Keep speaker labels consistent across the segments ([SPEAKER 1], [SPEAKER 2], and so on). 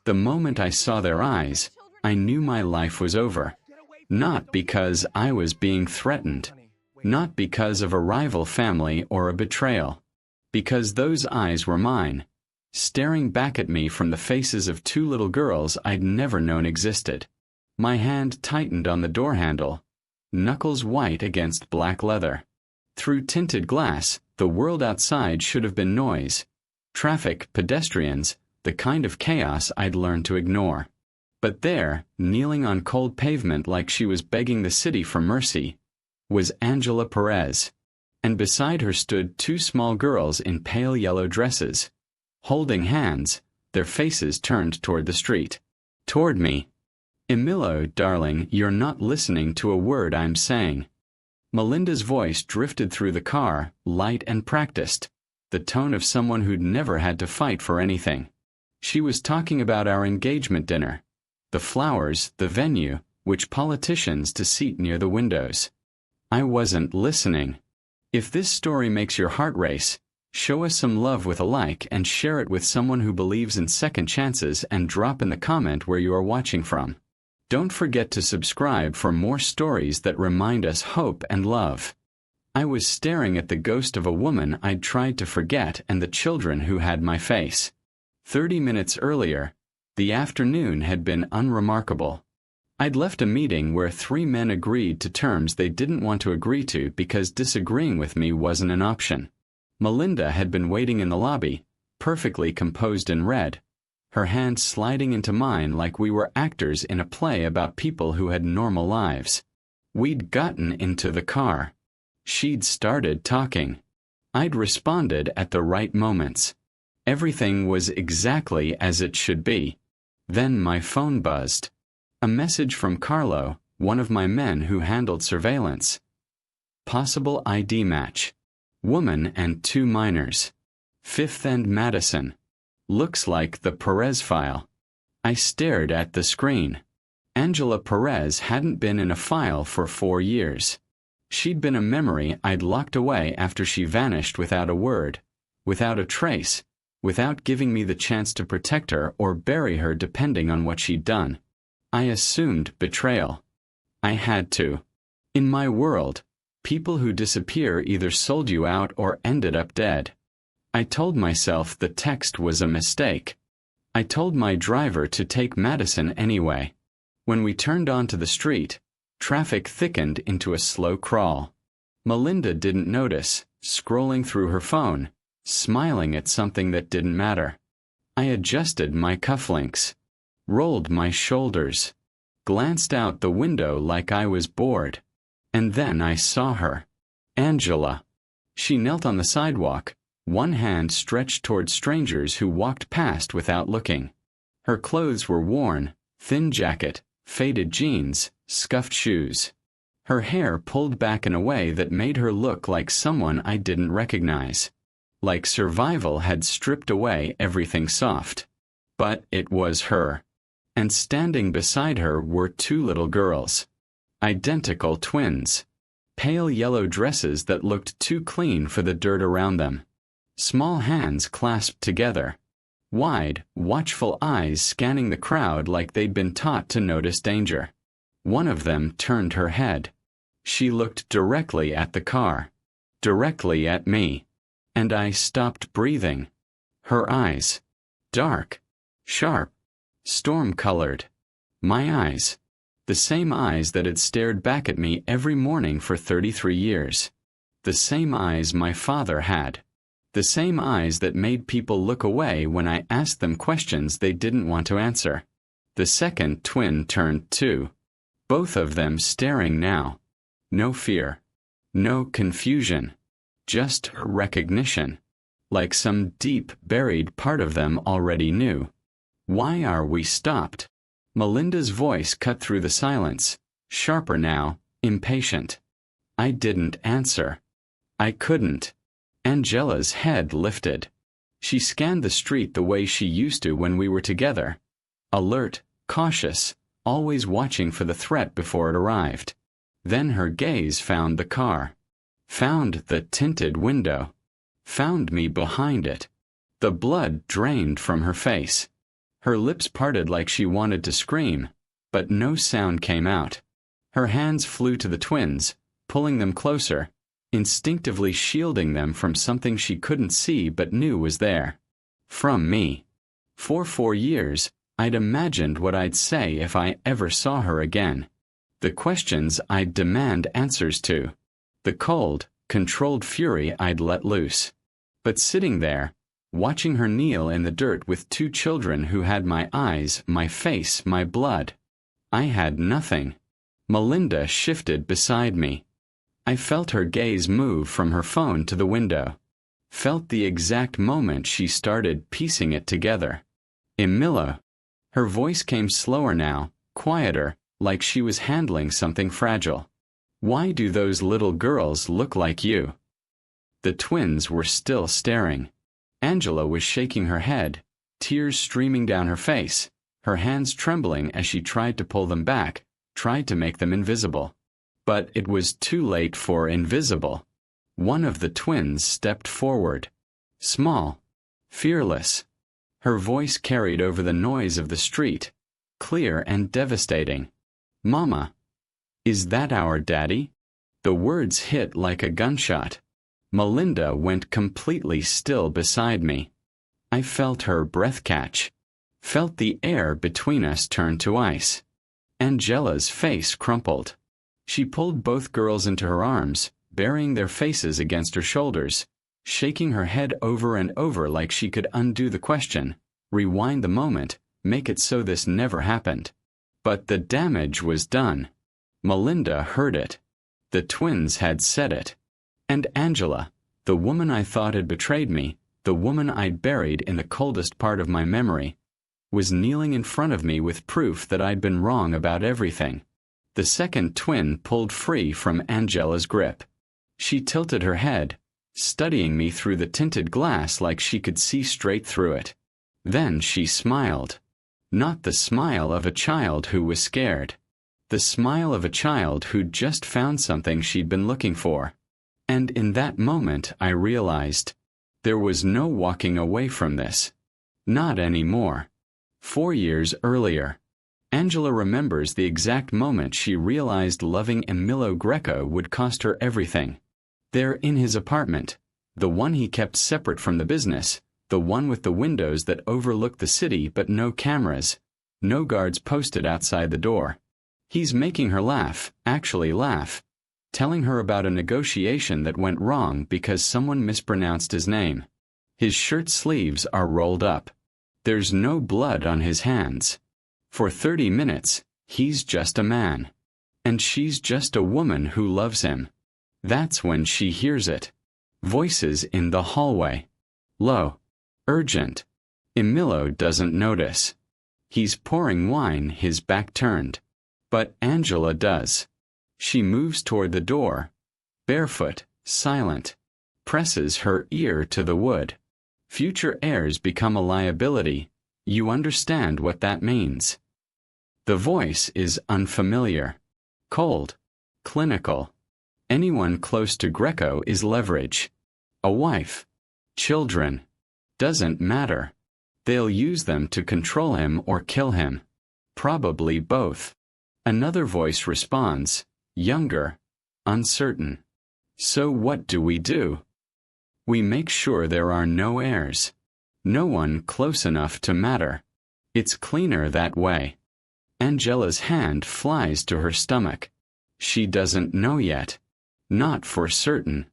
[SPEAKER 1] The moment I saw their eyes, I knew my life was over. Not because I was being threatened. Not because of a rival family or a betrayal. Because those eyes were mine, staring back at me from the faces of two little girls I'd never known existed. My hand tightened on the door handle, knuckles white against black leather. Through tinted glass, the world outside should have been noise. Traffic, pedestrians, the kind of chaos I'd learned to ignore. But there, kneeling on cold pavement like she was begging the city for mercy, was Angela Perez. And beside her stood two small girls in pale yellow dresses, holding hands, their faces turned toward the street. Toward me. "Emilio, darling, you're not listening to a word I'm saying." Melinda's voice drifted through the car, light and practiced, the tone of someone who'd never had to fight for anything. She was talking about our engagement dinner, the flowers, the venue, which politicians to seat near the windows. I wasn't listening. If this story makes your heart race, show us some love with a like and share it with someone who believes in second chances, and drop in the comment where you are watching from. Don't forget to subscribe for more stories that remind us hope and love. I was staring at the ghost of a woman I'd tried to forget and the children who had my face. 30 minutes earlier, the afternoon had been unremarkable. I'd left a meeting where 3 men agreed to terms they didn't want to agree to because disagreeing with me wasn't an option. Melinda had been waiting in the lobby, perfectly composed and red, her hand sliding into mine like we were actors in a play about people who had normal lives. We'd gotten into the car. She'd started talking. I'd responded at the right moments. Everything was exactly as it should be. Then my phone buzzed. A message from Carlo, one of my men who handled surveillance. Possible ID match. Woman and 2 minors. 5th and Madison. Looks like the Perez file. I stared at the screen. Angela Perez hadn't been in a file for 4 years. She'd been a memory I'd locked away after she vanished without a word, without a trace, without giving me the chance to protect her or bury her depending on what she'd done. I assumed betrayal. I had to. In my world, people who disappear either sold you out or ended up dead. I told myself the text was a mistake. I told my driver to take Madison anyway. When we turned onto the street, traffic thickened into a slow crawl. Melinda didn't notice, scrolling through her phone, smiling at something that didn't matter. I adjusted my cufflinks, rolled my shoulders, glanced out the window like I was bored. And then I saw her. Angela. She knelt on the sidewalk, one hand stretched toward strangers who walked past without looking. Her clothes were worn, thin jacket, faded jeans, scuffed shoes. Her hair pulled back in a way that made her look like someone I didn't recognize. Like survival had stripped away everything soft. But it was her. And standing beside her were 2 little girls. Identical twins. Pale yellow dresses that looked too clean for the dirt around them. Small hands clasped together. Wide, watchful eyes scanning the crowd like they'd been taught to notice danger. One of them turned her head. She looked directly at the car. Directly at me. And I stopped breathing. Her eyes. Dark. Sharp. Storm-colored. My eyes. The same eyes that had stared back at me every morning for 33 years. The same eyes my father had. The same eyes that made people look away when I asked them questions they didn't want to answer. The second twin turned too. Both of them staring now. No fear. No confusion. Just recognition. Like some deep, buried part of them already knew. Why are we stopped? Melinda's voice cut through the silence, sharper now, impatient. I didn't answer. I couldn't. Angela's head lifted. She scanned the street the way she used to when we were together. Alert, cautious, always watching for the threat before it arrived. Then her gaze found the car. Found the tinted window. Found me behind it. The blood drained from her face. Her lips parted like she wanted to scream, but no sound came out. Her hands flew to the twins, pulling them closer, instinctively shielding them from something she couldn't see but knew was there. From me. For 4 years, I'd imagined what I'd say if I ever saw her again. The questions I'd demand answers to. The cold, controlled fury I'd let loose. But sitting there, watching her kneel in the dirt with 2 children who had my eyes, my face, my blood, I had nothing. Melinda shifted beside me. I felt her gaze move from her phone to the window. Felt the exact moment she started piecing it together. Emilio. Her voice came slower now, quieter, like she was handling something fragile. Why do those little girls look like you? The twins were still staring. Angela was shaking her head, tears streaming down her face, her hands trembling as she tried to pull them back, tried to make them invisible. But it was too late for invisible. One of the twins stepped forward. Small. Fearless. Her voice carried over the noise of the street, clear and devastating. Mama. Is that our daddy? The words hit like a gunshot. Melinda went completely still beside me. I felt her breath catch. Felt the air between us turn to ice. Angela's face crumpled. She pulled both girls into her arms, burying their faces against her shoulders, shaking her head over and over like she could undo the question, rewind the moment, make it so this never happened. But the damage was done. Melinda heard it. The twins had said it. And Angela, the woman I thought had betrayed me, the woman I'd buried in the coldest part of my memory, was kneeling in front of me with proof that I'd been wrong about everything. The second twin pulled free from Angela's grip. She tilted her head, studying me through the tinted glass like she could see straight through it. Then she smiled. Not the smile of a child who was scared. The smile of a child who'd just found something she'd been looking for. And in that moment I realized there was no walking away from this. Not anymore. 4 years earlier. Angela remembers the exact moment she realized loving Emilio Greco would cost her everything. There in his apartment, the one he kept separate from the business, the one with the windows that overlooked the city but no cameras, no guards posted outside the door. He's making her laugh, actually laugh, telling her about a negotiation that went wrong because someone mispronounced his name. His shirt sleeves are rolled up. There's no blood on his hands. For 30 minutes, he's just a man. And she's just a woman who loves him. That's when she hears it. Voices in the hallway. Low. Urgent. Emilio doesn't notice. He's pouring wine, his back turned. But Angela does. She moves toward the door, barefoot, silent, presses her ear to the wood. Future heirs become a liability. You understand what that means. The voice is unfamiliar, cold, clinical. Anyone close to Greco is leverage. A wife, children. Doesn't matter. They'll use them to control him or kill him. Probably both. Another voice responds, younger, uncertain. So what do? We make sure there are no heirs. No one close enough to matter. It's cleaner that way. Angela's hand flies to her stomach. She doesn't know yet. Not for certain.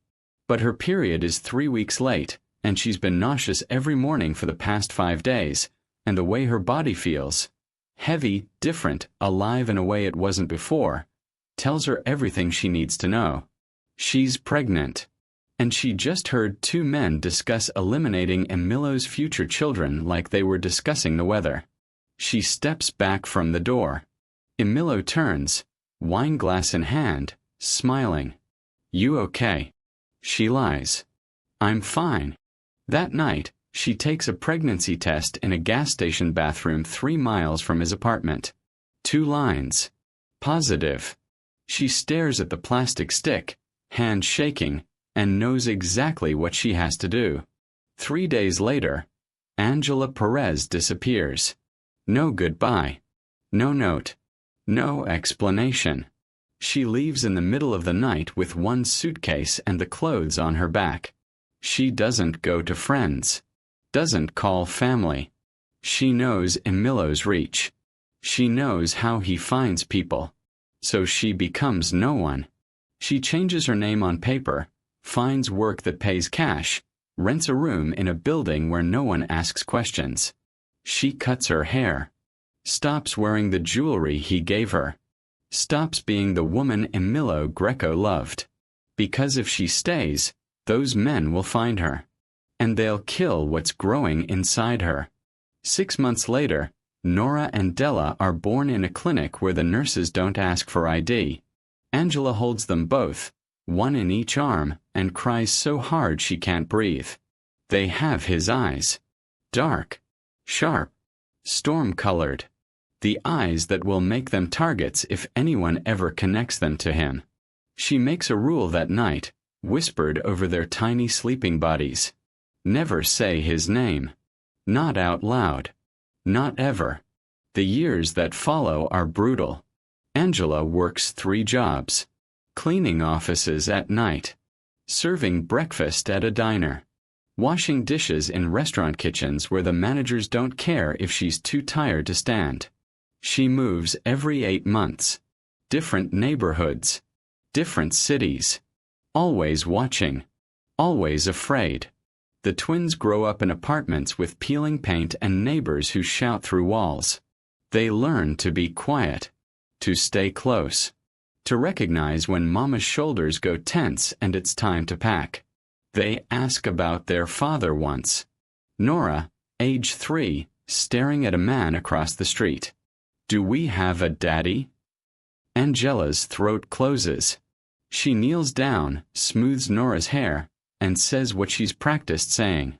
[SPEAKER 1] But her period is 3 weeks late, and she's been nauseous every morning for the past 5 days, and the way her body feels, heavy, different, alive in a way it wasn't before, tells her everything she needs to know. She's pregnant. And she just heard 2 men discuss eliminating Emilio's future children like they were discussing the weather. She steps back from the door. Emilio turns, wine glass in hand, smiling. You okay? She lies. I'm fine. That night, she takes a pregnancy test in a gas station bathroom 3 miles from his apartment. 2 lines. Positive. She stares at the plastic stick, hand shaking, and knows exactly what she has to do. 3 days later, Angela Perez disappears. No goodbye. No note. No explanation. She leaves in the middle of the night with one suitcase and the clothes on her back. She doesn't go to friends. Doesn't call family. She knows Emilo's reach. She knows how he finds people. So she becomes no one. She changes her name on paper, finds work that pays cash, rents a room in a building where no one asks questions. She cuts her hair. Stops wearing the jewelry he gave her. Stops being the woman Emilio Greco loved. Because if she stays, those men will find her. And they'll kill what's growing inside her. 6 months later, Nora and Della are born in a clinic where the nurses don't ask for ID. Angela holds them both, one in each arm, and cries so hard she can't breathe. They have his eyes. Dark. Sharp. Storm-colored. The eyes that will make them targets if anyone ever connects them to him. She makes a rule that night, whispered over their tiny sleeping bodies. Never say his name. Not out loud. Not ever. The years that follow are brutal. Angela works 3 jobs. Cleaning offices at night. Serving breakfast at a diner. Washing dishes in restaurant kitchens where the managers don't care if she's too tired to stand. She moves every 8 months. Different neighborhoods. Different cities. Always watching. Always afraid. The twins grow up in apartments with peeling paint and neighbors who shout through walls. They learn to be quiet. To stay close. To recognize when Mama's shoulders go tense and it's time to pack. They ask about their father once. Nora, age 3, staring at a man across the street. Do we have a daddy? Angela's throat closes. She kneels down, smooths Nora's hair, and says what she's practiced saying.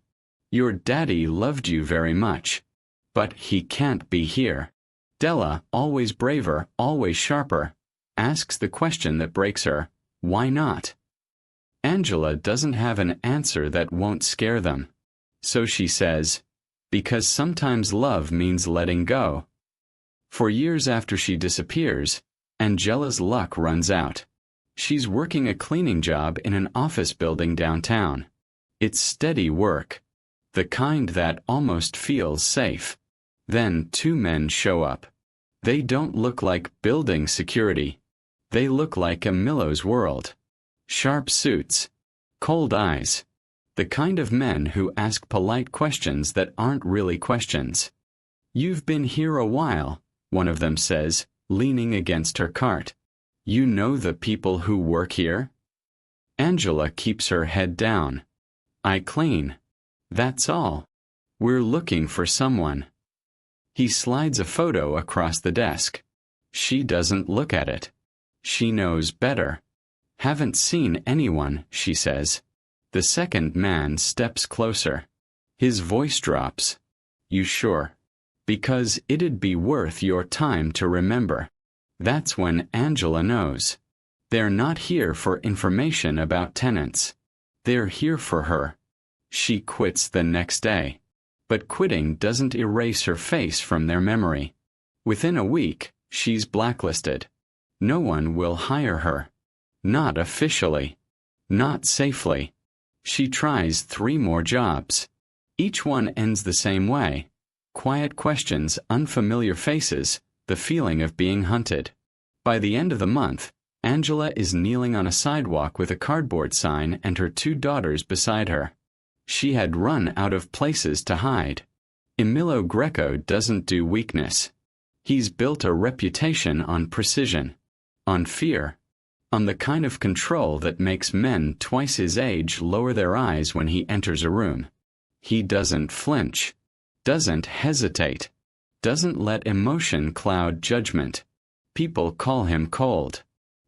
[SPEAKER 1] Your daddy loved you very much. But he can't be here. Della, always braver, always sharper, asks the question that breaks her. Why not? Angela doesn't have an answer that won't scare them. So she says, because sometimes love means letting go. For years after she disappears, Angela's luck runs out. She's working a cleaning job in an office building downtown. It's steady work. The kind that almost feels safe. Then 2 men show up. They don't look like building security. They look like Emilo's world. Sharp suits. Cold eyes. The kind of men who ask polite questions that aren't really questions. You've been here a while, one of them says, leaning against her cart. You know the people who work here? Angela keeps her head down. I clean. That's all. We're looking for someone. He slides a photo across the desk. She doesn't look at it. She knows better. Haven't seen anyone, she says. The second man steps closer. His voice drops. You sure? Because it'd be worth your time to remember. That's when Angela knows. They're not here for information about tenants. They're here for her. She quits the next day. But quitting doesn't erase her face from their memory. Within a week, she's blacklisted. No one will hire her. Not officially. Not safely. She tries 3 more jobs. Each one ends the same way. Quiet questions, unfamiliar faces, the feeling of being hunted. By the end of the month, Angela is kneeling on a sidewalk with a cardboard sign and her 2 daughters beside her. She had run out of places to hide. Emilio Greco doesn't do weakness. He's built a reputation on precision, on fear, on the kind of control that makes men twice his age lower their eyes when he enters a room. He doesn't flinch, doesn't hesitate, doesn't let emotion cloud judgment. People call him cold.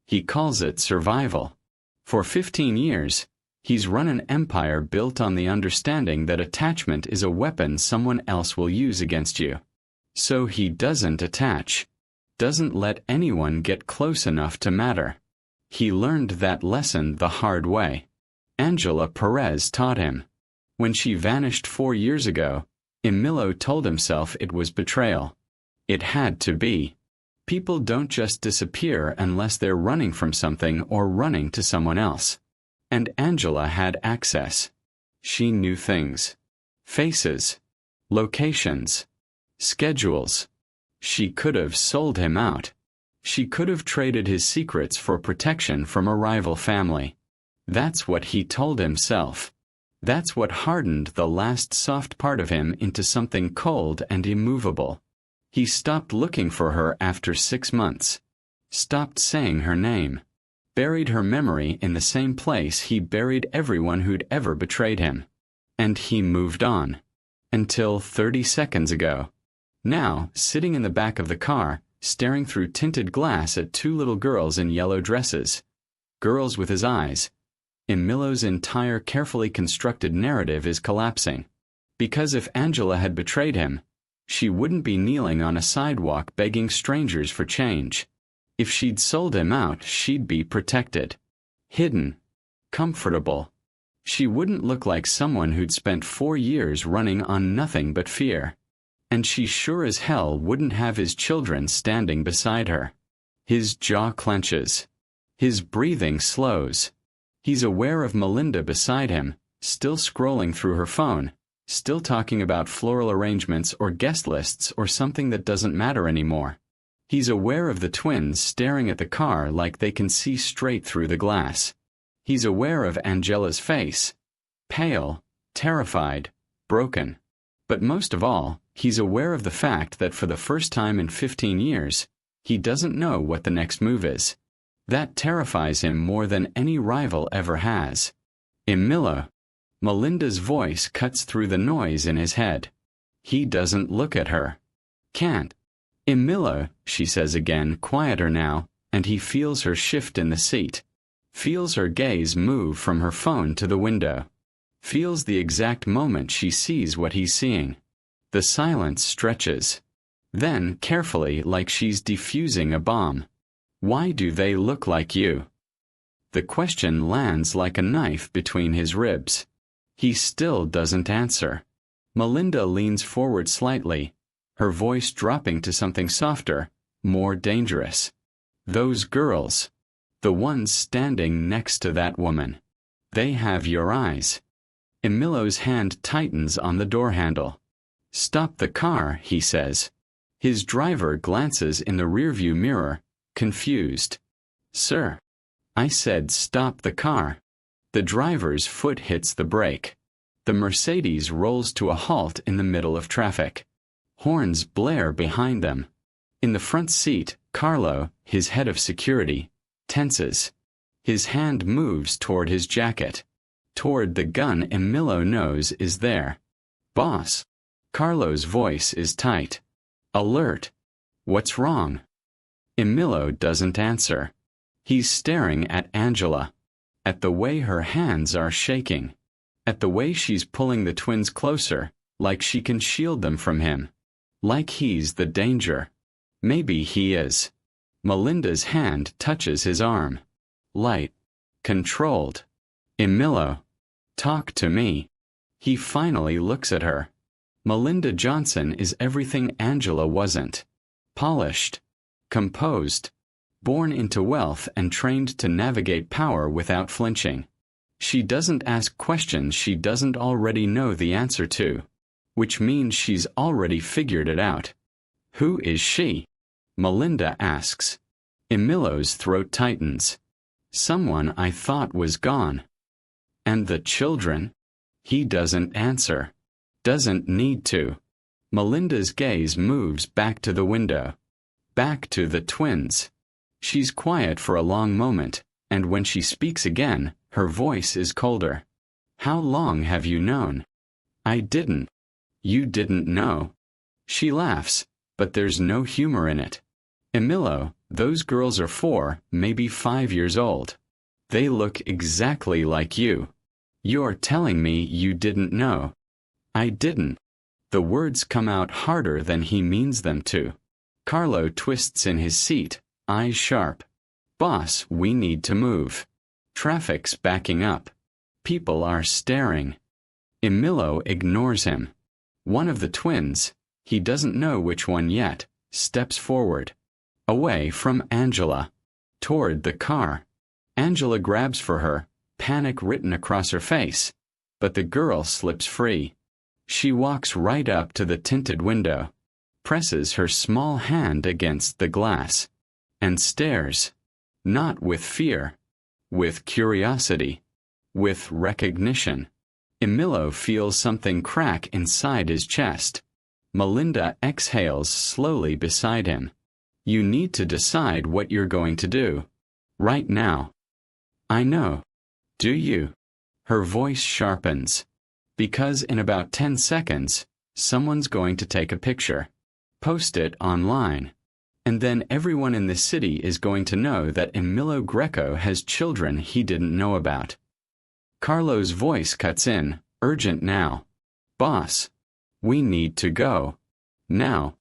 [SPEAKER 1] He calls it survival. For 15 years, he's run an empire built on the understanding that attachment is a weapon someone else will use against you. So he doesn't attach, doesn't let anyone get close enough to matter. He learned that lesson the hard way. Angela Perez taught him. When she vanished 4 years ago, Emilio told himself it was betrayal. It had to be. People don't just disappear unless they're running from something or running to someone else. And Angela had access. She knew things. Faces. Locations. Schedules. She could have sold him out. She could have traded his secrets for protection from a rival family. That's what he told himself. That's what hardened the last soft part of him into something cold and immovable. He stopped looking for her after 6 months. Stopped saying her name. Buried her memory in the same place he buried everyone who'd ever betrayed him. And he moved on. Until 30 seconds ago. Now, sitting in the back of the car, staring through tinted glass at 2 little girls in yellow dresses. Girls with his eyes. Emilo's entire carefully constructed narrative is collapsing. Because if Angela had betrayed him, she wouldn't be kneeling on a sidewalk begging strangers for change. If she'd sold him out, she'd be protected. Hidden. Comfortable. She wouldn't look like someone who'd spent 4 years running on nothing but fear. And she sure as hell wouldn't have his children standing beside her. His jaw clenches. His breathing slows. He's aware of Melinda beside him, still scrolling through her phone, still talking about floral arrangements or guest lists or something that doesn't matter anymore. He's aware of the twins staring at the car like they can see straight through the glass. He's aware of Angela's face. Pale, terrified, broken. But most of all, he's aware of the fact that for the first time in 15 years, he doesn't know what the next move is. That terrifies him more than any rival ever has. Emilio. Melinda's voice cuts through the noise in his head. He doesn't look at her. Can't. Emilio, she says again, quieter now, and he feels her shift in the seat. Feels her gaze move from her phone to the window. Feels the exact moment she sees what he's seeing. The silence stretches. Then, carefully, like she's defusing a bomb. Why do they look like you? The question lands like a knife between his ribs. He still doesn't answer. Melinda leans forward slightly, her voice dropping to something softer, more dangerous. Those girls. The ones standing next to that woman. They have your eyes. Emilio's hand tightens on the door handle. Stop the car, he says. His driver glances in the rearview mirror, confused. Sir. I said stop the car. The driver's foot hits the brake. The Mercedes rolls to a halt in the middle of traffic. Horns blare behind them. In the front seat, Carlo, his head of security, tenses. His hand moves toward his jacket. Toward the gun Emilio knows is there. Boss. Carlo's voice is tight. Alert. What's wrong? Emilio doesn't answer. He's staring at Angela. At the way her hands are shaking. At the way she's pulling the twins closer, like she can shield them from him. Like he's the danger. Maybe he is. Melinda's hand touches his arm. Light. Controlled. Emilio. Talk to me. He finally looks at her. Melinda Johnson is everything Angela wasn't. Polished. Composed. Born into wealth and trained to navigate power without flinching. She doesn't ask questions she doesn't already know the answer to. Which means she's already figured it out. Who is she? Melinda asks. Emilio's throat tightens. Someone I thought was gone. And the children? He doesn't answer. Doesn't need to. Melinda's gaze moves back to the window. Back to the twins. She's quiet for a long moment, and when she speaks again, her voice is colder. How long have you known? I didn't. You didn't know. She laughs, but there's no humor in it. Emilio, those girls are 4, maybe 5 years old. They look exactly like you. You're telling me you didn't know. I didn't. The words come out harder than he means them to. Carlo twists in his seat, eyes sharp. Boss, we need to move. Traffic's backing up. People are staring. Emilio ignores him. One of the twins, he doesn't know which one yet, steps forward. Away from Angela. Toward the car. Angela grabs for her, panic written across her face. But the girl slips free. She walks right up to the tinted window, presses her small hand against the glass, and stares. Not with fear. With curiosity. With recognition. Emilio feels something crack inside his chest. Melinda exhales slowly beside him. You need to decide what you're going to do. Right now. I know. Do you? Her voice sharpens. Because in about 10 seconds, someone's going to take a picture. Post it online. And then everyone in the city is going to know that Emilio Greco has children he didn't know about. Carlo's voice cuts in, urgent now. Boss. We need to go. Now.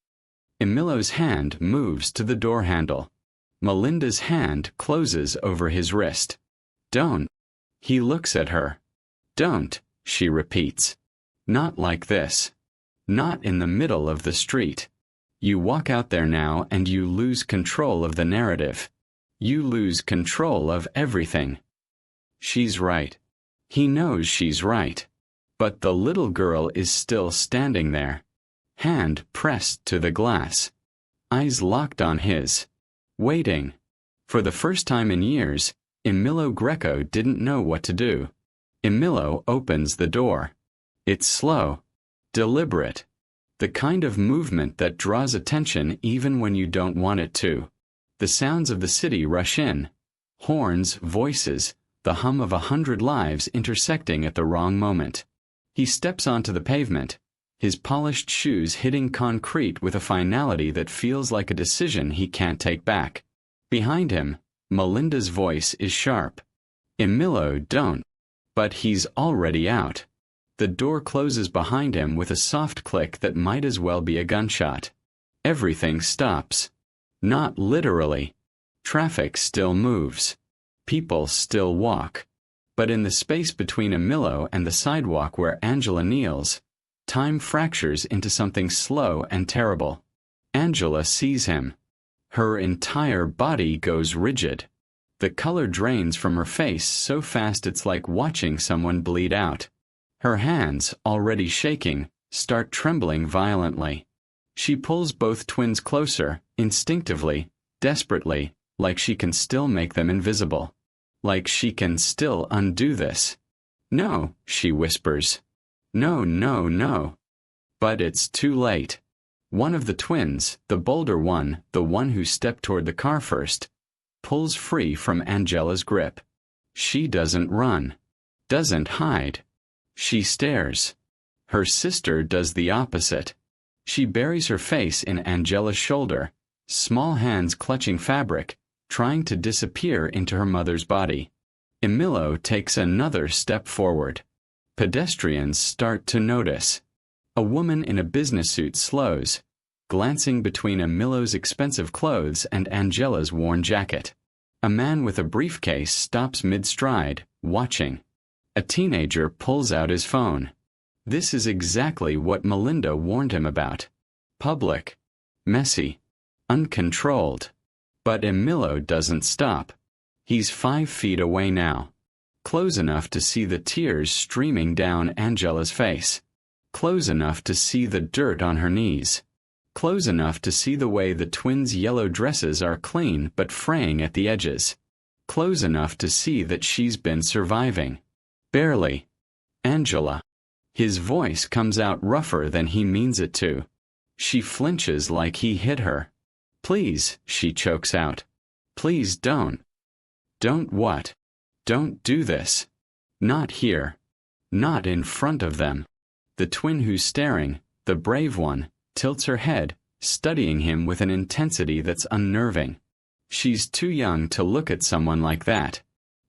[SPEAKER 1] Emilio's hand moves to the door handle. Melinda's hand closes over his wrist. Don't. He looks at her. Don't, she repeats. Not like this. Not in the middle of the street. You walk out there now and you lose control of the narrative. You lose control of everything. She's right. He knows she's right. But the little girl is still standing there. Hand pressed to the glass. Eyes locked on his. Waiting. For the first time in years, Emilio Greco didn't know what to do. Emilio opens the door. It's slow. Deliberate. The kind of movement that draws attention even when you don't want it to. The sounds of the city rush in. Horns, voices, the hum of 100 lives intersecting at the wrong moment. He steps onto the pavement, his polished shoes hitting concrete with a finality that feels like a decision he can't take back. Behind him, Melinda's voice is sharp. Emilio, don't. But he's already out. The door closes behind him with a soft click that might as well be a gunshot. Everything stops. Not literally. Traffic still moves. People still walk. But in the space between Emilio and the sidewalk where Angela kneels, time fractures into something slow and terrible. Angela sees him. Her entire body goes rigid. The color drains from her face so fast it's like watching someone bleed out. Her hands, already shaking, start trembling violently. She pulls both twins closer, instinctively, desperately, like she can still make them invisible. Like she can still undo this. No, she whispers. No, no, no. But it's too late. One of the twins, the bolder one, the one who stepped toward the car first, pulls free from Angela's grip. She doesn't run. Doesn't hide. She stares. Her sister does the opposite. She buries her face in Angela's shoulder, small hands clutching fabric, trying to disappear into her mother's body. Emilio takes another step forward. Pedestrians start to notice. A woman in a business suit slows, glancing between Emilio's expensive clothes and Angela's worn jacket. A man with a briefcase stops mid-stride, watching. A teenager pulls out his phone. This is exactly what Melinda warned him about. Public. Messy. Uncontrolled. But Emilio doesn't stop. He's 5 feet away now. Close enough to see the tears streaming down Angela's face. Close enough to see the dirt on her knees. Close enough to see the way the twins' yellow dresses are clean but fraying at the edges. Close enough to see that she's been surviving. Barely. Angela. His voice comes out rougher than he means it to. She flinches like he hit her. Please, she chokes out. Please don't. Don't what? Don't do this. Not here. Not in front of them. The twin who's staring, the brave one, tilts her head, studying him with an intensity that's unnerving. She's too young to look at someone like that.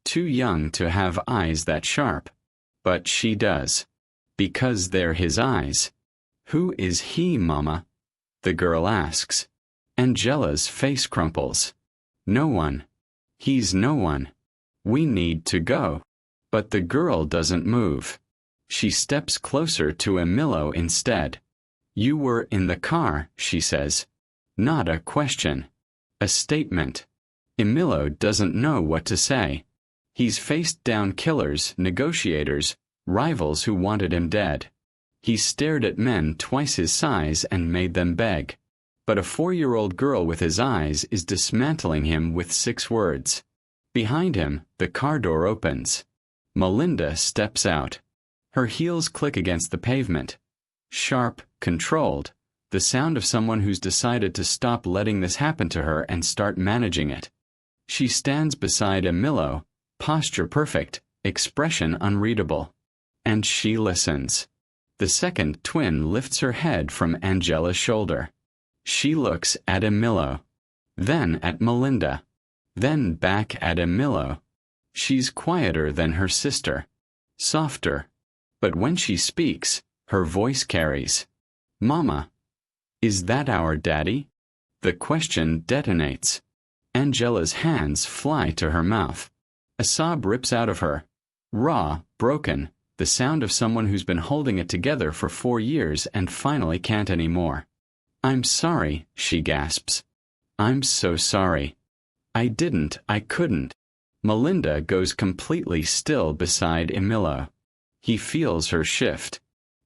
[SPEAKER 1] Too young to have eyes that sharp. But she does. Because they're his eyes. Who is he, Mama? The girl asks. Angela's face crumples. No one. He's no one. We need to go. But the girl doesn't move. She steps closer to Emilio instead. You were in the car, she says. Not a question. A statement. Emilio doesn't know what to say. He's faced down killers, negotiators, rivals who wanted him dead. He's stared at men twice his size and made them beg. But a 4-year-old girl with his eyes is dismantling him with 6 words. Behind him, the car door opens. Melinda steps out. Her heels click against the pavement. Sharp, controlled, the sound of someone who's decided to stop letting this happen to her and start managing it. She stands beside Emilio, posture perfect, expression unreadable. And she listens. The second twin lifts her head from Angela's shoulder. She looks at Emilio, then at Melinda, then back at Emilio. She's quieter than her sister, softer, but when she speaks, her voice carries. Mama, is that our daddy? The question detonates. Angela's hands fly to her mouth. A sob rips out of her. Raw, broken, the sound of someone who's been holding it together for 4 years and finally can't anymore. I'm sorry, she gasps. I'm so sorry. I couldn't. Melinda goes completely still beside Emilio. He feels her shift.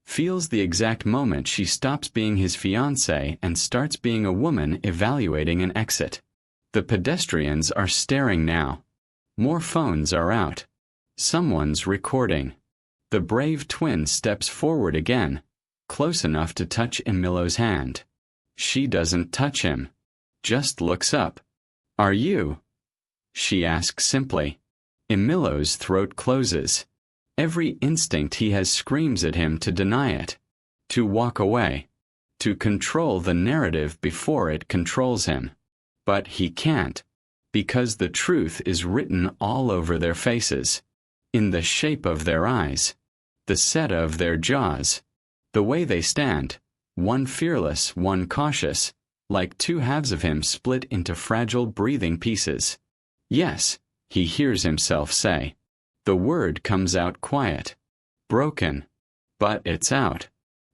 [SPEAKER 1] Feels the exact moment she stops being his fiancée and starts being a woman evaluating an exit. The pedestrians are staring now. More phones are out. Someone's recording. The brave twin steps forward again, close enough to touch Emilio's hand. She doesn't touch him. Just looks up. Are you? She asks simply. Emilio's throat closes. Every instinct he has screams at him to deny it. To walk away. To control the narrative before it controls him. But he can't. Because the truth is written all over their faces. In the shape of their eyes. The set of their jaws. The way they stand. One fearless, one cautious. Like 2 halves of him split into fragile breathing pieces. Yes, he hears himself say. The word comes out quiet. Broken. But it's out.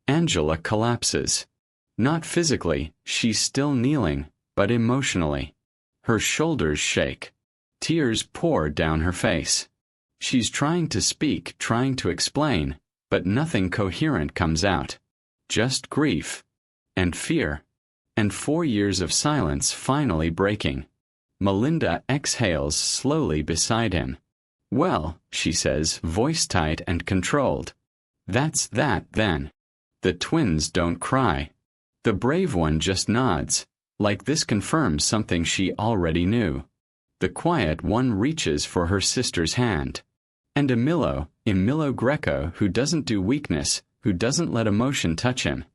[SPEAKER 1] Angela collapses. Not physically, she's still kneeling, but emotionally. Her shoulders shake. Tears pour down her face. She's trying to speak, trying to explain, but nothing coherent comes out. Just grief. And fear. And 4 years of silence finally breaking. Melinda exhales slowly beside him. Well, she says, voice tight and controlled. That's that then. The twins don't cry. The brave one just nods, like this confirms something she already knew. The quiet one reaches for her sister's hand. And Emilio Greco, who doesn't do weakness, who doesn't let emotion touch him,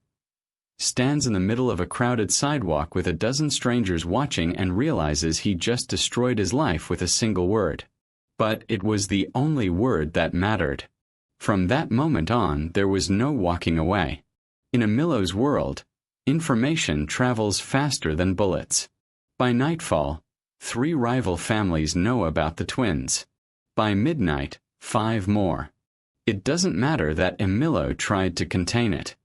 [SPEAKER 1] stands in the middle of a crowded sidewalk with a dozen strangers watching and realizes he just destroyed his life with a single word. But it was the only word that mattered. From that moment on, there was no walking away. In Emilio's world, information travels faster than bullets. By nightfall, 3 rival families know about the twins. By midnight, 5 more. It doesn't matter that Emilio tried to contain it.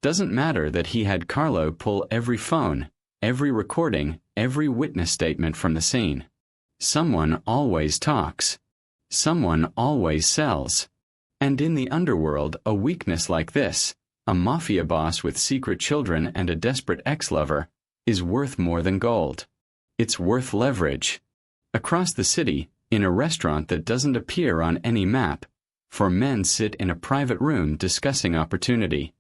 [SPEAKER 1] Doesn't matter that he had Carlo pull every phone, every recording, every witness statement from the scene. Someone always talks. Someone always sells. And in the underworld, a weakness like this, a mafia boss with secret children and a desperate ex-lover, is worth more than gold. It's worth leverage. Across the city, in a restaurant that doesn't appear on any map, 4 men sit in a private room discussing opportunity.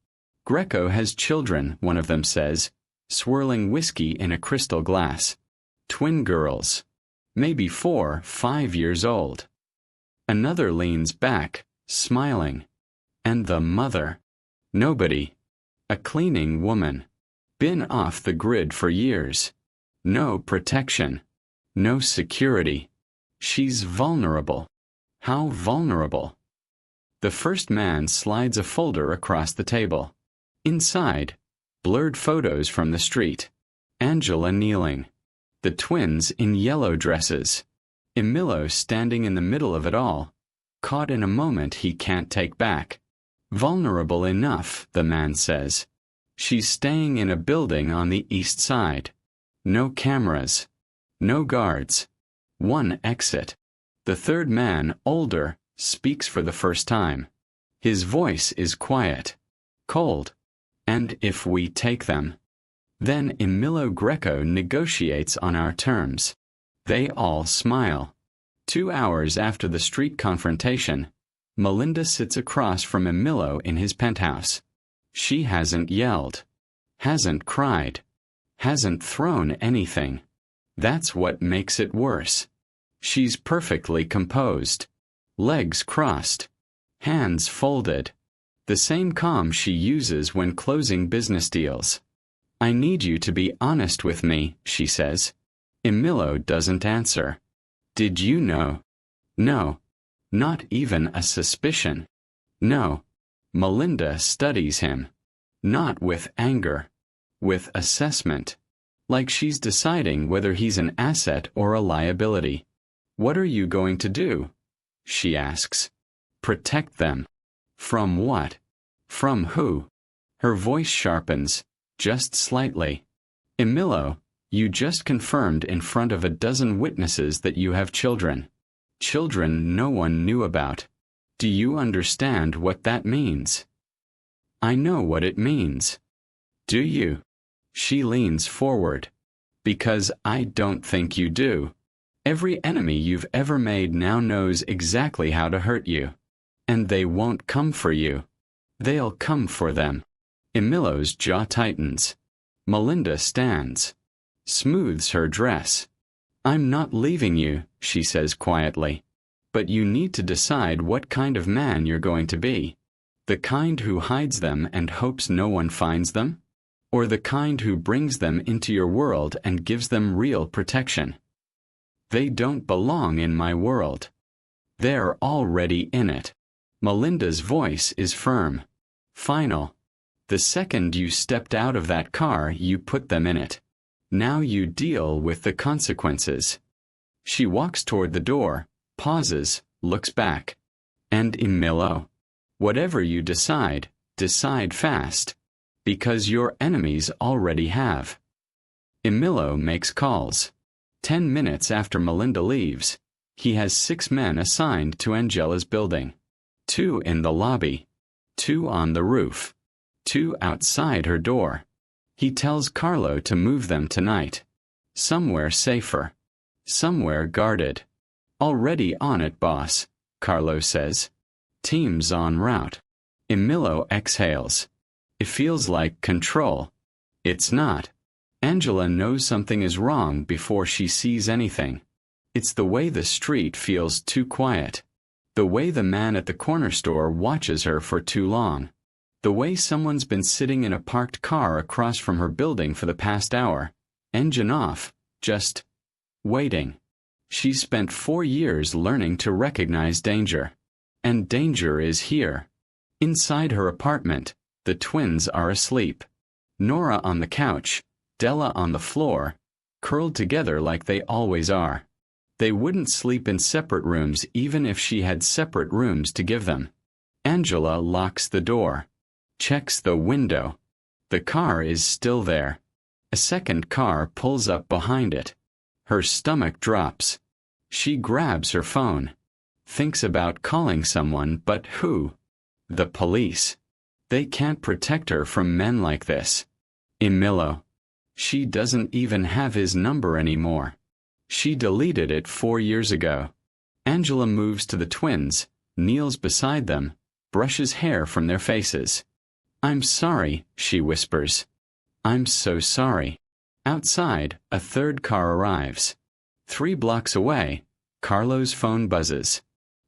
[SPEAKER 1] Greco has children, one of them says, swirling whiskey in a crystal glass. Twin girls. Maybe 4, 5 years old. Another leans back, smiling. And the mother. Nobody. A cleaning woman. Been off the grid for years. No protection. No security. She's vulnerable. How vulnerable? The first man slides a folder across the table. Inside, blurred photos from the street. Angela kneeling. The twins in yellow dresses. Emilio standing in the middle of it all, caught in a moment he can't take back. Vulnerable enough, the man says. She's staying in a building on the east side. No cameras. No guards. One exit. The third man, older, speaks for the first time. His voice is quiet, cold. And if we take them? Then Emilio Greco negotiates on our terms. They all smile. 2 hours after the street confrontation, Melinda sits across from Emilio in his penthouse. She hasn't yelled, hasn't cried, hasn't thrown anything. That's what makes it worse. She's perfectly composed, legs crossed, hands folded, the same calm she uses when closing business deals. I need you to be honest with me, she says. Emilio doesn't answer. Did you know? No. Not even a suspicion. No. Melinda studies him. Not with anger. With assessment. Like she's deciding whether he's an asset or a liability. What are you going to do? She asks. Protect them. From what? From who? Her voice sharpens, just slightly. Emilio, you just confirmed in front of a dozen witnesses that you have children. Children no one knew about. Do you understand what that means? I know what it means. Do you? She leans forward. Because I don't think you do. Every enemy you've ever made now knows exactly how to hurt you. And they won't come for you. They'll come for them. Emilio's jaw tightens. Melinda stands. Smooths her dress. I'm not leaving you, she says quietly. But you need to decide what kind of man you're going to be. The kind who hides them and hopes no one finds them? Or the kind who brings them into your world and gives them real protection? They don't belong in my world. They're already in it. Melinda's voice is firm. Final. The second you stepped out of that car, you put them in it. Now you deal with the consequences. She walks toward the door, pauses, looks back. And Emilio, whatever you decide, decide fast. Because your enemies already have. Emilio makes calls. 10 minutes after Melinda leaves, he has 6 men assigned to Angela's building. 2 in the lobby. 2 on the roof. 2 outside her door. He tells Carlo to move them tonight. Somewhere safer. Somewhere guarded. Already on it, boss, Carlo says. Team's en route. Emilio exhales. It feels like control. It's not. Angela knows something is wrong before she sees anything. It's the way the street feels too quiet. The way the man at the corner store watches her for too long. The way someone's been sitting in a parked car across from her building for the past hour, engine off, just waiting. She's spent 4 years learning to recognize danger. And danger is here. Inside her apartment, the twins are asleep. Nora on the couch, Della on the floor, curled together like they always are. They wouldn't sleep in separate rooms even if she had separate rooms to give them. Angela locks the door. Checks the window. The car is still there. A second car pulls up behind it. Her stomach drops. She grabs her phone. Thinks about calling someone, but who? The police. They can't protect her from men like this. Emilio. She doesn't even have his number anymore. She deleted it 4 years ago. Angela moves to the twins, kneels beside them, brushes hair from their faces. I'm sorry, she whispers. I'm so sorry. Outside, a third car arrives. 3 blocks away, Carlo's phone buzzes.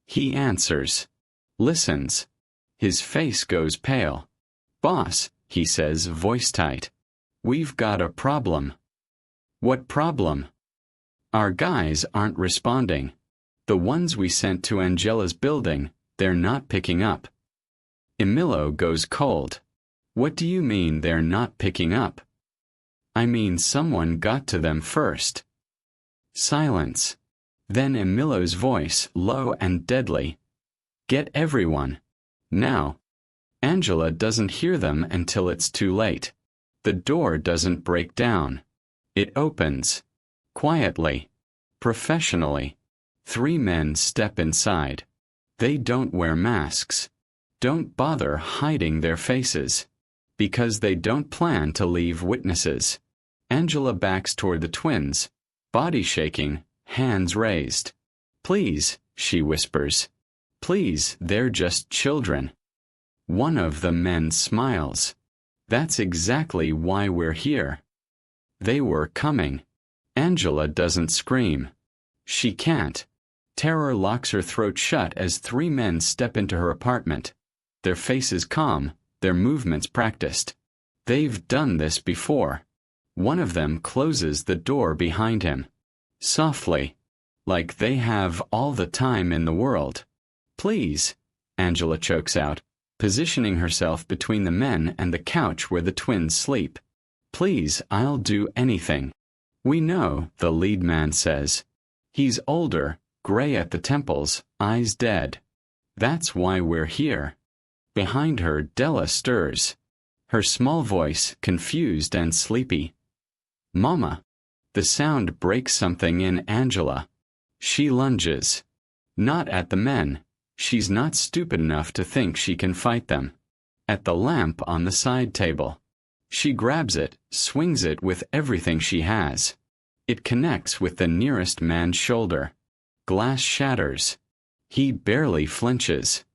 [SPEAKER 1] He answers. Listens. His face goes pale. Boss, he says, voice tight. We've got a problem. What problem? Our guys aren't responding. The ones we sent to Angela's building, they're not picking up. Emilio goes cold. What do you mean they're not picking up? I mean someone got to them first. Silence. Then Emilio's voice, low and deadly. Get everyone. Now. Angela doesn't hear them until it's too late. The door doesn't break down. It opens. Quietly. Professionally. 3 men step inside. They don't wear masks. Don't bother hiding their faces. Because they don't plan to leave witnesses. Angela backs toward the twins, body shaking, hands raised. Please, she whispers. Please, they're just children. One of the men smiles. That's exactly why we're here. They were coming. Angela doesn't scream. She can't. Terror locks her throat shut as 3 men step into her apartment. Their faces calm, their movements practiced. They've done this before. One of them closes the door behind him. Softly. Like they have all the time in the world. Please, Angela chokes out, positioning herself between the men and the couch where the twins sleep. Please, I'll do anything. We know, the lead man says. He's older, gray at the temples, eyes dead. That's why we're here. Behind her, Della stirs. Her small voice, confused and sleepy. Mama. The sound breaks something in Angela. She lunges. Not at the men. She's not stupid enough to think she can fight them. At the lamp on the side table. She grabs it, swings it with everything she has. It connects with the nearest man's shoulder. Glass shatters. He barely flinches.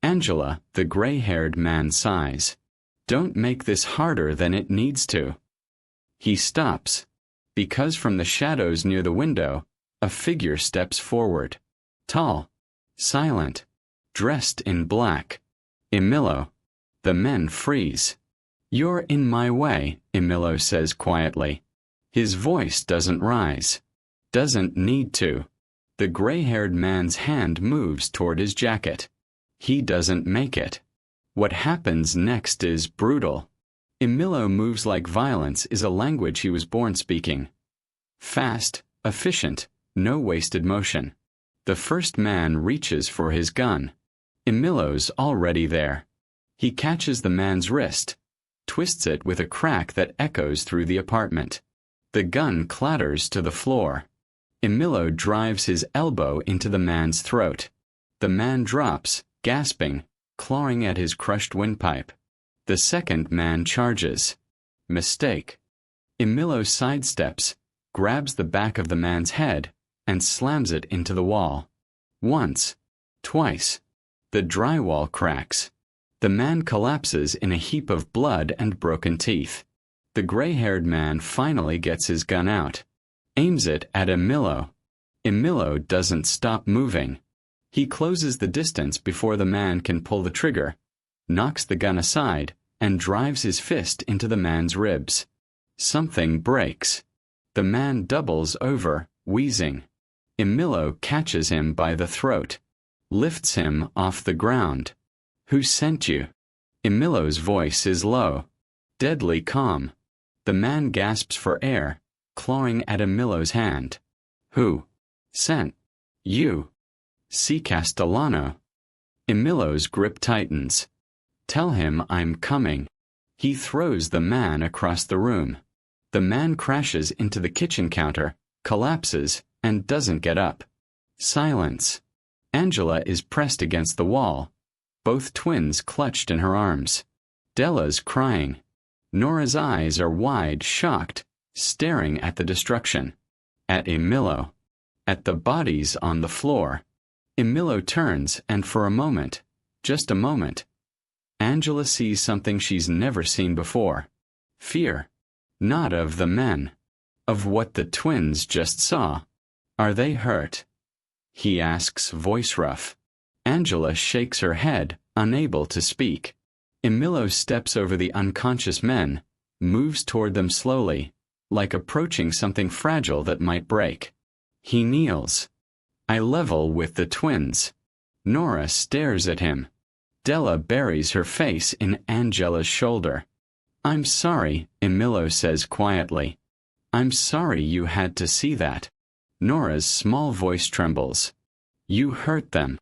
[SPEAKER 1] Angela, the gray-haired man, sighs. Don't make this harder than it needs to. He stops. Because from the shadows near the window, a figure steps forward. Tall. Silent. Dressed in black. Emilio. The men freeze. You're in my way, Emilio says quietly. His voice doesn't rise. Doesn't need to. The gray-haired man's hand moves toward his jacket. He doesn't make it. What happens next is brutal. Emilio moves like violence is a language he was born speaking. Fast, efficient, no wasted motion. The first man reaches for his gun. Emilio's already there. He catches the man's wrist, twists it with a crack that echoes through the apartment. The gun clatters to the floor. Emilio drives his elbow into the man's throat. The man drops, gasping, clawing at his crushed windpipe. The second man charges. Mistake. Emilio sidesteps, grabs the back of the man's head, and slams it into the wall. Once. Twice. The drywall cracks. The man collapses in a heap of blood and broken teeth. The gray-haired man finally gets his gun out. Aims it at Emilio. Emilio doesn't stop moving. He closes the distance before the man can pull the trigger, knocks the gun aside, and drives his fist into the man's ribs. Something breaks. The man doubles over, wheezing. Emilio catches him by the throat, lifts him off the ground. Who sent you? Emilio's voice is low, deadly calm. The man gasps for air, clawing at Emilio's hand. Who? Sent. You. C. Castellano. Emilio's grip tightens. Tell him I'm coming. He throws the man across the room. The man crashes into the kitchen counter, collapses, and doesn't get up. Silence. Angela is pressed against the wall, both twins clutched in her arms. Della's crying. Nora's eyes are wide, shocked, staring at the destruction. At Emilio. At the bodies on the floor. Emilio turns, and for a moment, just a moment, Angela sees something she's never seen before. Fear. Not of the men. Of what the twins just saw. Are they hurt? He asks, voice rough. Angela shakes her head, unable to speak. Emilio steps over the unconscious men, moves toward them slowly, like approaching something fragile that might break. He kneels. I level with the twins. Nora stares at him. Della buries her face in Angela's shoulder. I'm sorry, Emilio says quietly. I'm sorry you had to see that. Nora's small voice trembles. You hurt them.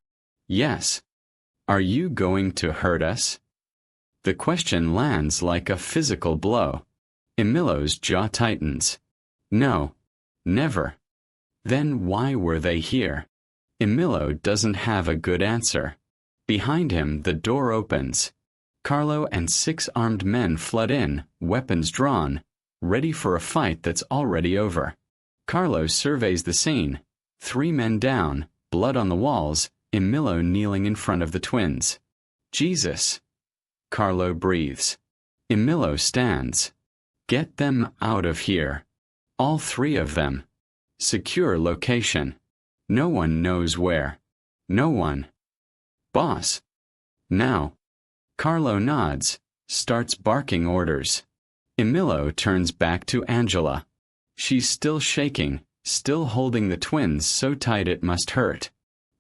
[SPEAKER 1] Yes. Are you going to hurt us? The question lands like a physical blow. Emilio's jaw tightens. No. Never. Then why were they here? Emilio doesn't have a good answer. Behind him, the door opens. Carlo and 6 armed men flood in, weapons drawn, ready for a fight that's already over. Carlo surveys the scene. 3 men down, blood on the walls, Emilio kneeling in front of the twins. Jesus! Carlo breathes. Emilio stands. Get them out of here. All 3 of them. Secure location. No one knows where. No one. Boss. Now. Carlo nods, starts barking orders. Emilio turns back to Angela. She's still shaking, still holding the twins so tight it must hurt.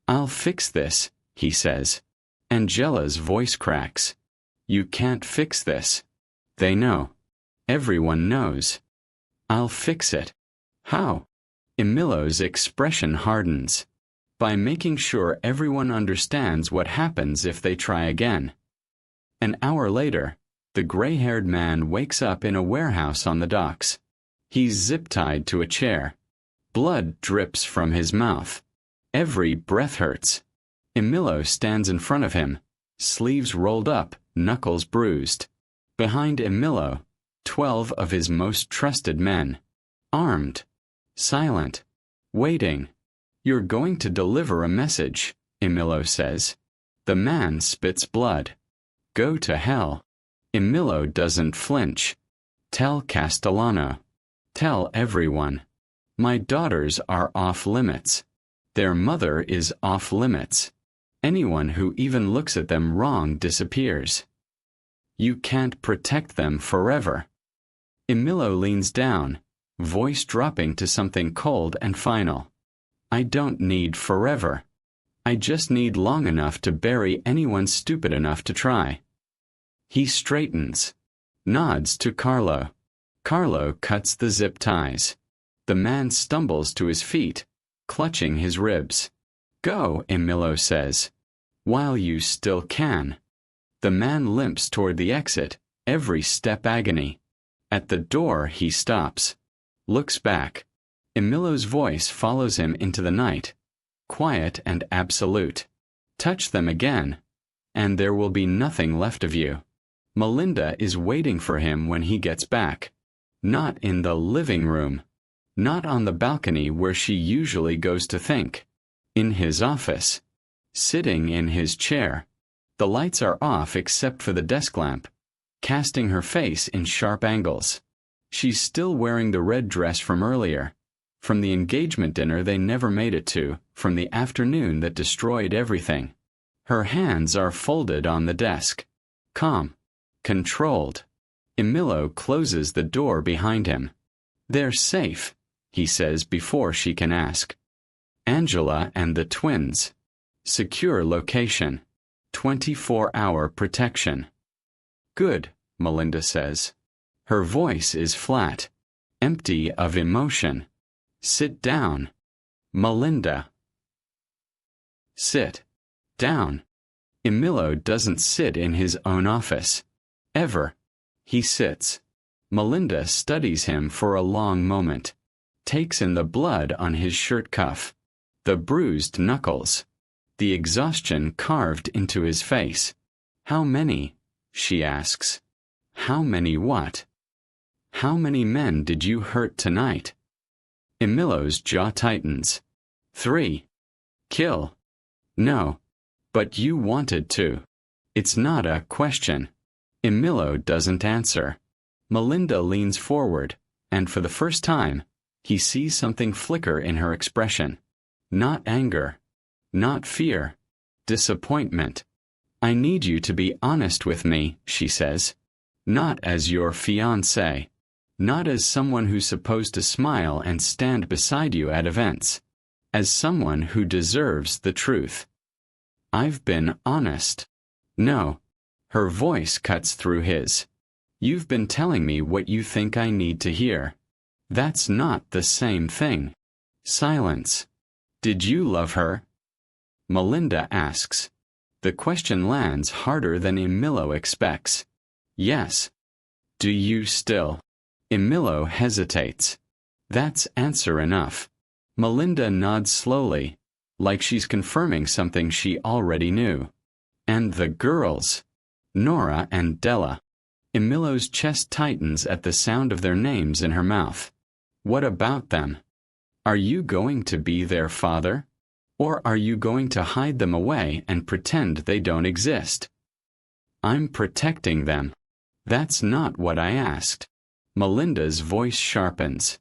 [SPEAKER 1] I'll fix this, he says. Angela's voice cracks. You can't fix this. They know. Everyone knows. I'll fix it. How? Emilio's expression hardens. By making sure everyone understands what happens if they try again. An hour later, the gray-haired man wakes up in a warehouse on the docks. He's zip-tied to a chair. Blood drips from his mouth. Every breath hurts. Emilio stands in front of him, sleeves rolled up, knuckles bruised. Behind Emilio, 12 of his most trusted men. Armed. Silent. Waiting. You're going to deliver a message, Emilio says. The man spits blood. Go to hell. Emilio doesn't flinch. Tell Castellano. Tell everyone. My daughters are off limits. Their mother is off limits. Anyone who even looks at them wrong disappears. You can't protect them forever. Emilio leans down, voice dropping to something cold and final. I don't need forever. I just need long enough to bury anyone stupid enough to try. He straightens. Nods to Carlo. Carlo cuts the zip ties. The man stumbles to his feet, clutching his ribs. Go, Emilio says. While you still can. The man limps toward the exit, every step agony. At the door he stops. Looks back. Emilio's voice follows him into the night. Quiet and absolute. Touch them again, and there will be nothing left of you. Melinda is waiting for him when he gets back. Not in the living room. Not on the balcony where she usually goes to think. In his office. Sitting in his chair. The lights are off except for the desk lamp, casting her face in sharp angles. She's still wearing the red dress from earlier. From the engagement dinner they never made it to, from the afternoon that destroyed everything. Her hands are folded on the desk. Calm. Controlled. Emilio closes the door behind him. They're safe, he says before she can ask. Angela and the twins. Secure location. 24-hour protection. Good, Melinda says. Her voice is flat, empty of emotion. Sit down. Melinda. Sit. Down. Emilio doesn't sit in his own office. Ever. He sits. Melinda studies him for a long moment. Takes in the blood on his shirt cuff. The bruised knuckles. The exhaustion carved into his face. How many? She asks. How many what? How many men did you hurt tonight? Emilio's jaw tightens. 3. Kill. No. But you wanted to. It's not a question. Emilio doesn't answer. Melinda leans forward, and for the first time, he sees something flicker in her expression. Not anger. Not fear. Disappointment. I need you to be honest with me, she says. Not as your fiancé. Not as someone who's supposed to smile and stand beside you at events. As someone who deserves the truth. I've been honest. No. Her voice cuts through his. You've been telling me what you think I need to hear. That's not the same thing. Silence. Did you love her? Melinda asks. The question lands harder than Emilio expects. Yes. Do you still? Emilio hesitates. That's answer enough. Melinda nods slowly, like she's confirming something she already knew. And the girls, Nora and Della. Emilo's chest tightens at the sound of their names in her mouth. What about them? Are you going to be their father? Or are you going to hide them away and pretend they don't exist? I'm protecting them. That's not what I asked. Melinda's voice sharpens.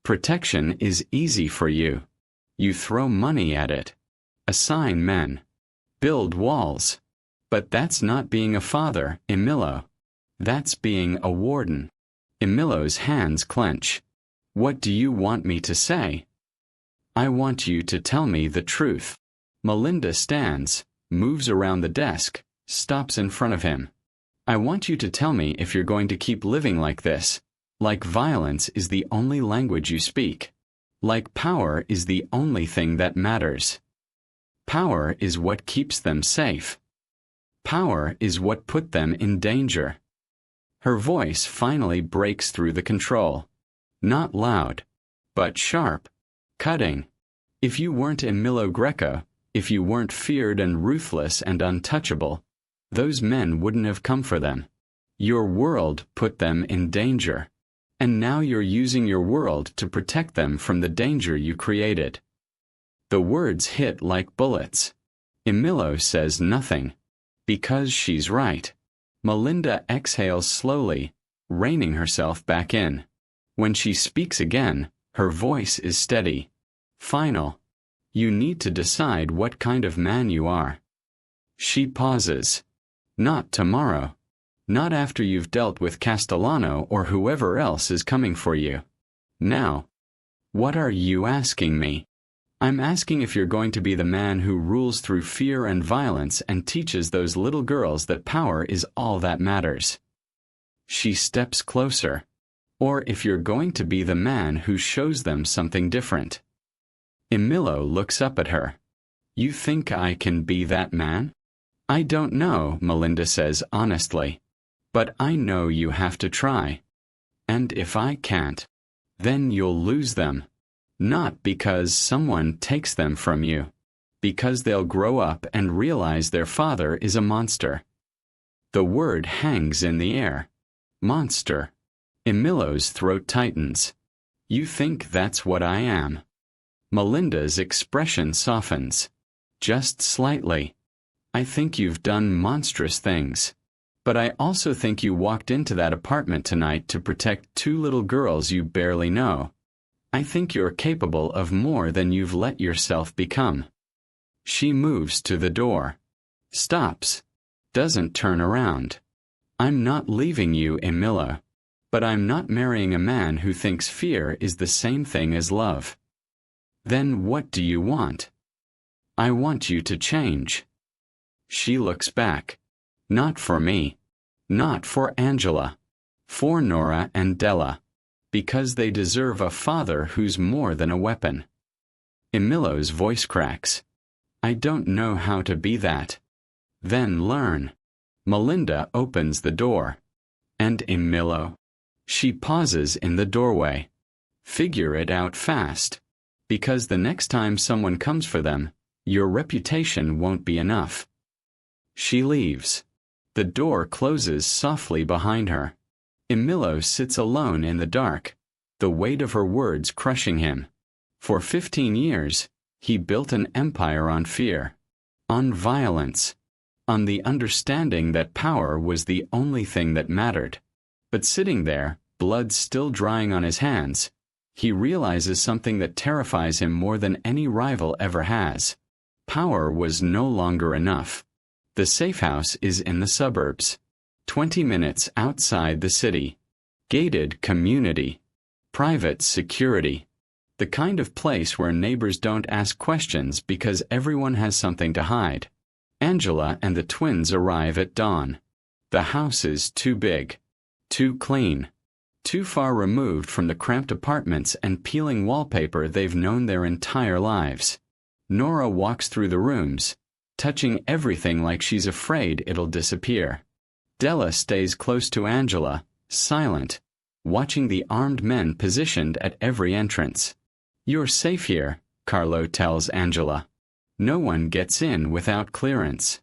[SPEAKER 1] Protection is easy for you. You throw money at it. Assign men. Build walls. But that's not being a father, Emilio. That's being a warden. Emilo's hands clench. What do you want me to say? I want you to tell me the truth. Melinda stands, moves around the desk, stops in front of him. I want you to tell me if you're going to keep living like this. Like violence is the only language you speak. Like power is the only thing that matters. Power is what keeps them safe. Power is what put them in danger. Her voice finally breaks through the control. Not loud, but sharp, cutting. If you weren't Emilio Greco, if you weren't feared and ruthless and untouchable, those men wouldn't have come for them. Your world put them in danger. And now you're using your world to protect them from the danger you created. The words hit like bullets. Emilio says nothing. Because she's right. Melinda exhales slowly, reining herself back in. When she speaks again, her voice is steady. Final. You need to decide what kind of man you are. She pauses. Not tomorrow. Not after you've dealt with Castellano or whoever else is coming for you. Now. What are you asking me? I'm asking if you're going to be the man who rules through fear and violence and teaches those little girls that power is all that matters. She steps closer. Or if you're going to be the man who shows them something different. Emilio looks up at her. You think I can be that man? I don't know, Melinda says honestly. But I know you have to try. And if I can't, then you'll lose them. Not because someone takes them from you. Because they'll grow up and realize their father is a monster. The word hangs in the air. Monster. Emilio's throat tightens. You think that's what I am? Melinda's expression softens. Just slightly. I think you've done monstrous things. But I also think you walked into that apartment tonight to protect two little girls you barely know. I think you're capable of more than you've let yourself become. She moves to the door. Stops. Doesn't turn around. I'm not leaving you, Emilio. But I'm not marrying a man who thinks fear is the same thing as love. Then what do you want? I want you to change. She looks back. Not for me. Not for Angela. For Nora and Della. Because they deserve a father who's more than a weapon. Emilio's voice cracks. I don't know how to be that. Then learn. Melinda opens the door. And Emilio. She pauses in the doorway. Figure it out fast. Because the next time someone comes for them, your reputation won't be enough. She leaves. The door closes softly behind her. Emilio sits alone in the dark, the weight of her words crushing him. For 15 years, he built an empire on fear, on violence, on the understanding that power was the only thing that mattered. But sitting there, blood still drying on his hands, he realizes something that terrifies him more than any rival ever has. Power was no longer enough. The safe house is in the suburbs. 20 minutes outside the city. Gated community. Private security. The kind of place where neighbors don't ask questions because everyone has something to hide. Angela and the twins arrive at dawn. The house is too big. Too clean. Too far removed from the cramped apartments and peeling wallpaper they've known their entire lives. Nora walks through the rooms, touching everything like she's afraid it'll disappear. Della stays close to Angela, silent, watching the armed men positioned at every entrance. "You're safe here," Carlo tells Angela. "No one gets in without clearance."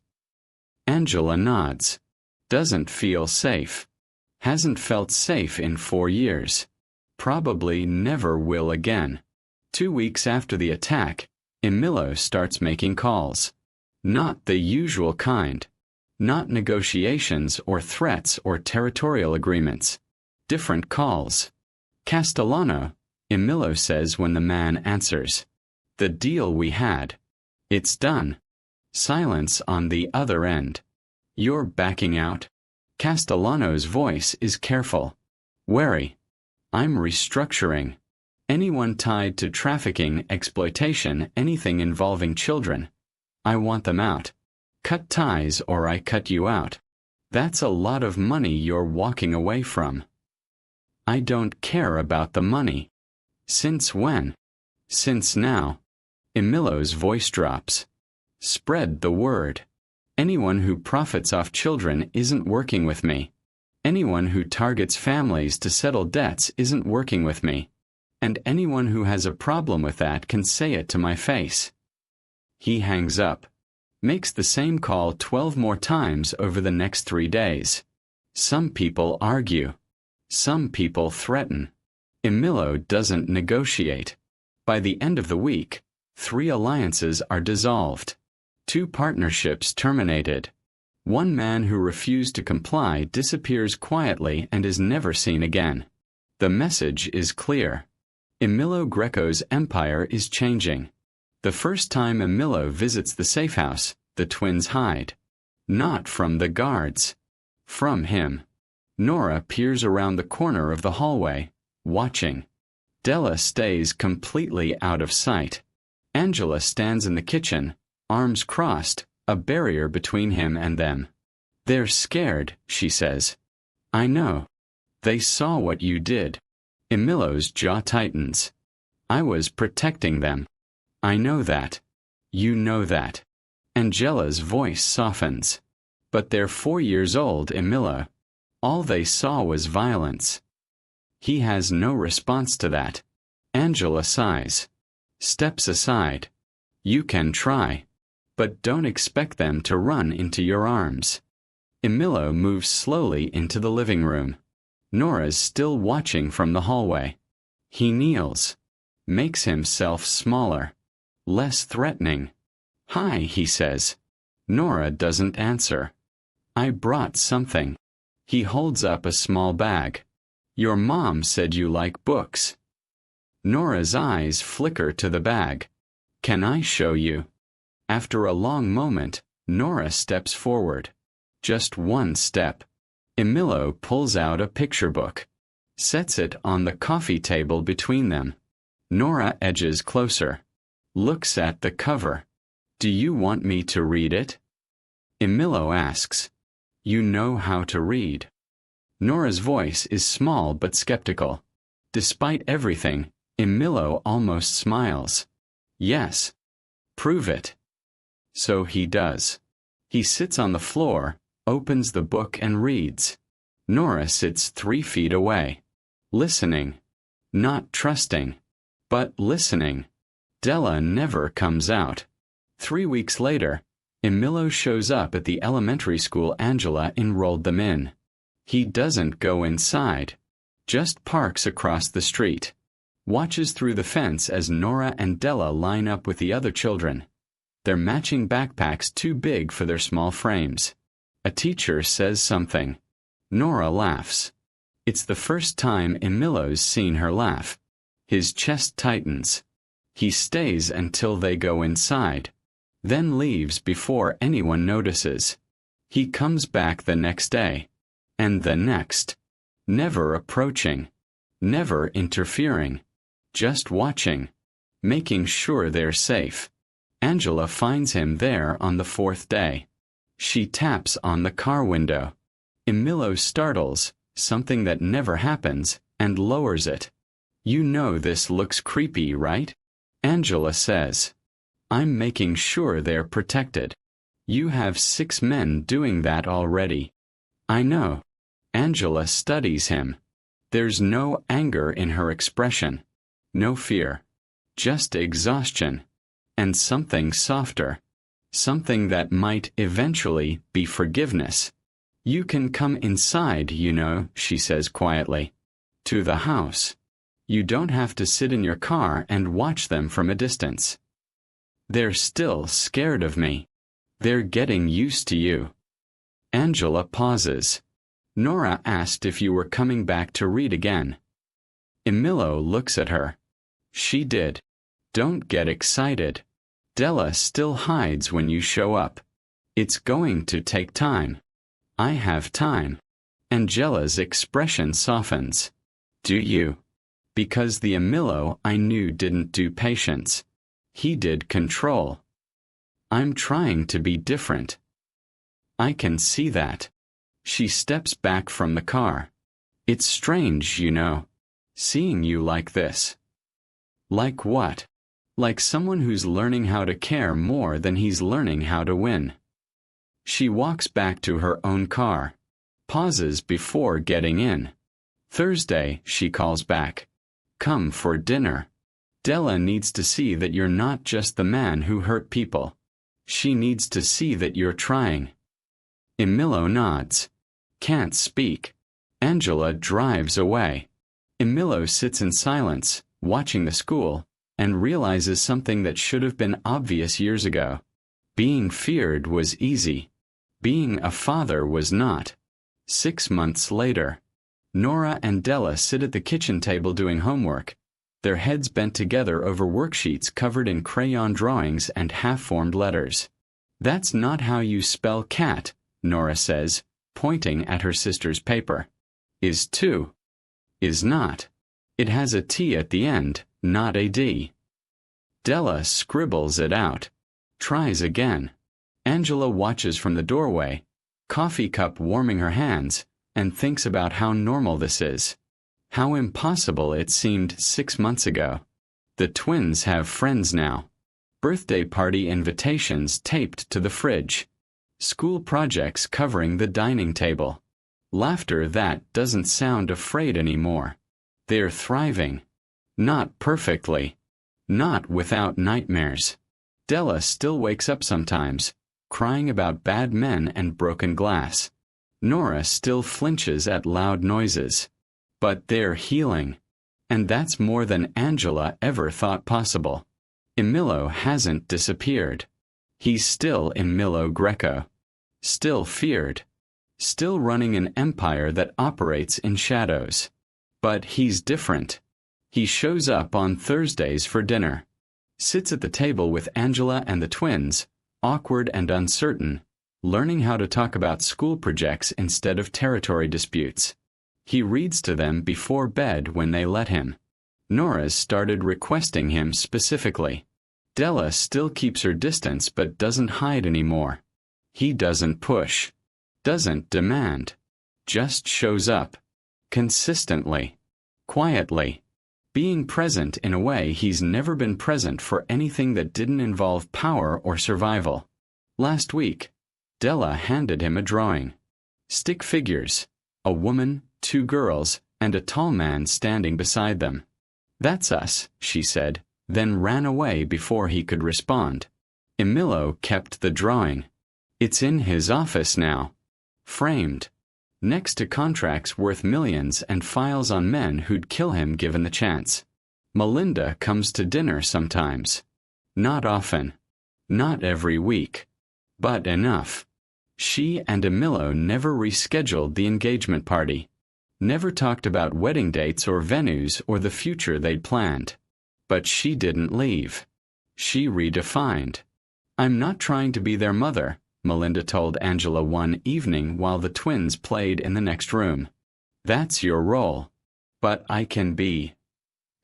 [SPEAKER 1] Angela nods. Doesn't feel safe. Hasn't felt safe in 4 years. Probably never will again. 2 weeks after the attack, Emilio starts making calls. Not the usual kind. Not negotiations or threats or territorial agreements. Different calls. "Castellano," Emilio says when the man answers. "The deal we had. It's done." Silence on the other end. "You're backing out?" Castellano's voice is careful. Wary. "I'm restructuring. Anyone tied to trafficking, exploitation, anything involving children. I want them out. Cut ties or I cut you out. That's a lot of money you're walking away from." "I don't care about the money." "Since when?" "Since now." Emilio's voice drops. "Spread the word. Anyone who profits off children isn't working with me. Anyone who targets families to settle debts isn't working with me. And anyone who has a problem with that can say it to my face." He hangs up. Makes the same call 12 more times over the next 3 days. Some people argue. Some people threaten. Emilio doesn't negotiate. By the end of the week, 3 alliances are dissolved. 2 partnerships terminated. One man who refused to comply disappears quietly and is never seen again. The message is clear. Emilio Greco's empire is changing. The first time Emilio visits the safe house, the twins hide. Not from the guards. From him. Nora peers around the corner of the hallway, watching. Della stays completely out of sight. Angela stands in the kitchen, arms crossed, a barrier between him and them. "They're scared," she says. "I know. They saw what you did." Emilio's jaw tightens. "I was protecting them." "I know that. You know that." Angela's voice softens. "But they're 4 years old, Emilio. All they saw was violence." He has no response to that. Angela sighs. Steps aside. "You can try. But don't expect them to run into your arms." Emilio moves slowly into the living room. Nora's still watching from the hallway. He kneels. Makes himself smaller. Less threatening. "Hi," he says. Nora doesn't answer. "I brought something." He holds up a small bag. "Your mom said you like books." Nora's eyes flicker to the bag. "Can I show you?" After a long moment, Nora steps forward. Just one step. Emilio pulls out a picture book. Sets it on the coffee table between them. Nora edges closer. Looks at the cover. "Do you want me to read it?" Emilio asks. "You know how to read?" Nora's voice is small but skeptical. Despite everything, Emilio almost smiles. "Yes." "Prove it." So he does. He sits on the floor, opens the book and reads. Nora sits 3 feet away. Listening. Not trusting. But listening. Della never comes out. 3 weeks later, Emilio shows up at the elementary school Angela enrolled them in. He doesn't go inside. Just parks across the street. Watches through the fence as Nora and Della line up with the other children. Their matching backpacks too big for their small frames. A teacher says something. Nora laughs. It's the first time Emilio's seen her laugh. His chest tightens. He stays until they go inside. Then leaves before anyone notices. He comes back the next day. And the next. Never approaching. Never interfering. Just watching. Making sure they're safe. Angela finds him there on the 4th day. She taps on the car window. Emilio startles, something that never happens, and lowers it. "You know this looks creepy, right?" Angela says. "I'm making sure they're protected. You have 6 men doing that already." "I know." Angela studies him. There's no anger in her expression, no fear, just exhaustion, and something softer, something that might eventually be forgiveness. You can come inside, you know, she says quietly. To the house. You don't have to sit in your car and watch them from a distance. They're still scared of me. They're getting used to you. Angela pauses. Nora asked if you were coming back to read again. Emilio looks at her. She did. Don't get excited. Della still hides when you show up. It's going to take time. I have time. Angela's expression softens. Do you? Because the Emilio I knew didn't do patience. He did control. I'm trying to be different. I can see that. She steps back from the car. It's strange, you know, seeing you like this. Like what? Like someone who's learning how to care more than he's learning how to win. She walks back to her own car, pauses before getting in. Thursday, she calls back. Come for dinner. Della needs to see that you're not just the man who hurt people. She needs to see that you're trying. Emilio nods. Can't speak. Angela drives away. Emilio sits in silence, watching the school, and realizes something that should have been obvious years ago. Being feared was easy. Being a father was not. 6 months later, Nora and Della sit at the kitchen table doing homework, their heads bent together over worksheets covered in crayon drawings and half-formed letters. That's not how you spell cat, Nora says, pointing at her sister's paper. Is to. Is not. It has a T at the end, not a D. Della scribbles it out. Tries again. Angela watches from the doorway, coffee cup warming her hands, and thinks about how normal this is. How impossible it seemed 6 months ago. The twins have friends now. Birthday party invitations taped to the fridge. School projects covering the dining table. Laughter that doesn't sound afraid anymore. They're thriving. Not perfectly. Not without nightmares. Della still wakes up sometimes, crying about bad men and broken glass. Nora still flinches at loud noises. But they're healing. And that's more than Angela ever thought possible. Emilio hasn't disappeared. He's still Emilio Greco. Still feared. Still running an empire that operates in shadows. But he's different. He shows up on Thursdays for dinner. Sits at the table with Angela and the twins, awkward and uncertain, learning how to talk about school projects instead of territory disputes. He reads to them before bed when they let him. Nora's started requesting him specifically. Della still keeps her distance but doesn't hide anymore. He doesn't push. Doesn't demand. Just shows up. Consistently. Quietly. Being present in a way he's never been present for anything that didn't involve power or survival. Last week, Della handed him a drawing. Stick figures. A woman, 2 girls, and a tall man standing beside them. That's us, she said, then ran away before he could respond. Emilio kept the drawing. It's in his office now. Framed. Next to contracts worth millions and files on men who'd kill him given the chance. Melinda comes to dinner sometimes. Not often. Not every week. But enough. She and Emilio never rescheduled the engagement party. Never talked about wedding dates or venues or the future they'd planned. But she didn't leave. She redefined. I'm not trying to be their mother, Melinda told Angela one evening while the twins played in the next room. That's your role. But I can be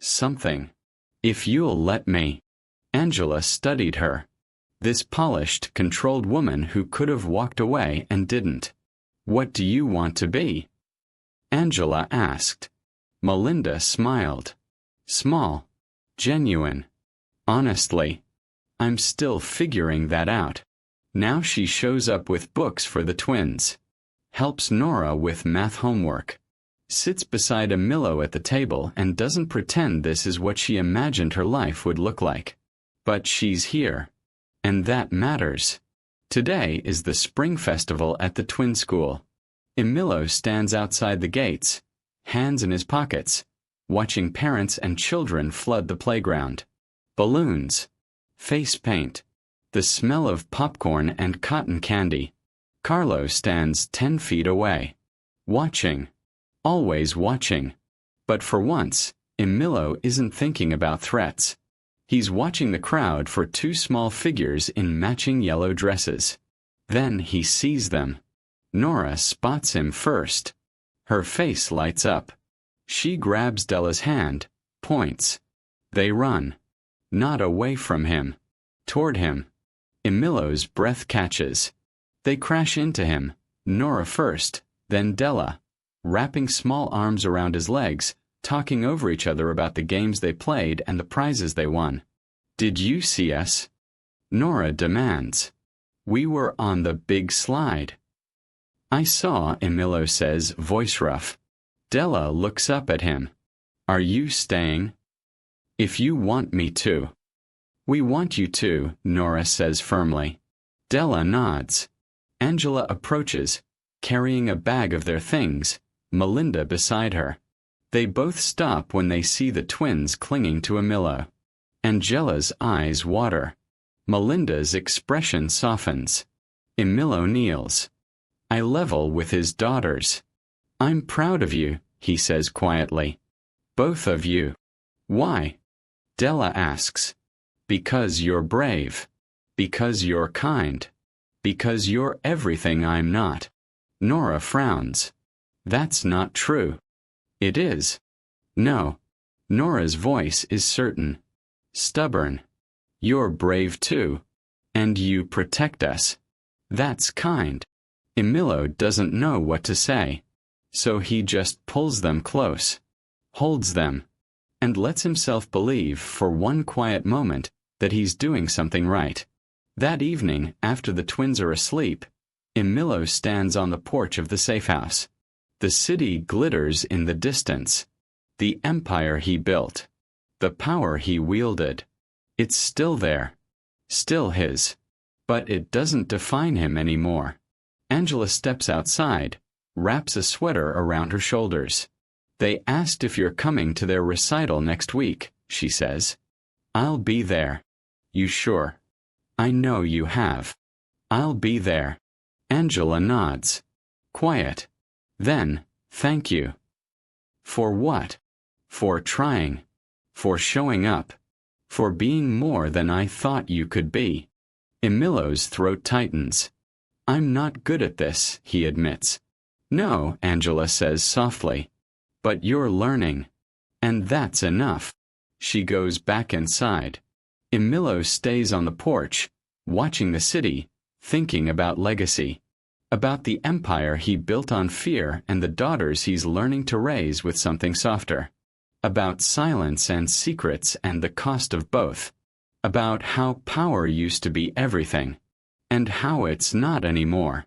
[SPEAKER 1] something. If you'll let me. Angela studied her. This polished, controlled woman who could have walked away and didn't. What do you want to be? Angela asked. Melinda smiled. Small. Genuine. Honestly. I'm still figuring that out. Now she shows up with books for the twins. Helps Nora with math homework. Sits beside Emilio at the table and doesn't pretend this is what she imagined her life would look like. But she's here. And that matters. Today is the spring festival at the twin school. Emilio stands outside the gates, hands in his pockets, watching parents and children flood the playground. Balloons, face paint, the smell of popcorn and cotton candy. Carlo stands 10 feet away, watching, always watching. But for once, Emilio isn't thinking about threats. He's watching the crowd for two small figures in matching yellow dresses. Then he sees them. Nora spots him first. Her face lights up. She grabs Della's hand, points. They run. Not away from him. Toward him. Emilio's breath catches. They crash into him, Nora first, then Della, wrapping small arms around his legs, talking over each other about the games they played and the prizes they won. "Did you see us?" Nora demands. "We were on the big slide." "I saw," Emilio says, voice rough. Della looks up at him. "Are you staying?" "If you want me to." "We want you to," Nora says firmly. Della nods. Angela approaches, carrying a bag of their things, Melinda beside her. They both stop when they see the twins clinging to Emilio. Angela's eyes water. Melinda's expression softens. Emilio kneels. I level with his daughters. "I'm proud of you," he says quietly. "Both of you." "Why?" Della asks. "Because you're brave. Because you're kind. Because you're everything I'm not." Nora frowns. "That's not true." "It is." "No." Nora's voice is certain. Stubborn. "You're brave too. And you protect us. That's kind." Emilio doesn't know what to say. So he just pulls them close, holds them, and lets himself believe for one quiet moment that he's doing something right. That evening, after the twins are asleep, Emilio stands on the porch of the safe house. The city glitters in the distance. The empire he built. The power he wielded. It's still there. Still his. But it doesn't define him anymore. Angela steps outside, wraps a sweater around her shoulders. "They asked if you're coming to their recital next week," she says. "I'll be there." "You sure?" "I know you have." "I'll be there." Angela nods. Quiet. Then, "Thank you." "For what?" "For trying. For showing up. For being more than I thought you could be." Emilio's throat tightens. "I'm not good at this," he admits. "No," Angela says softly. "But you're learning. And that's enough." She goes back inside. Emilio stays on the porch, watching the city, thinking about legacy. About the empire he built on fear and the daughters he's learning to raise with something softer. About silence and secrets and the cost of both. About how power used to be everything. And how it's not anymore.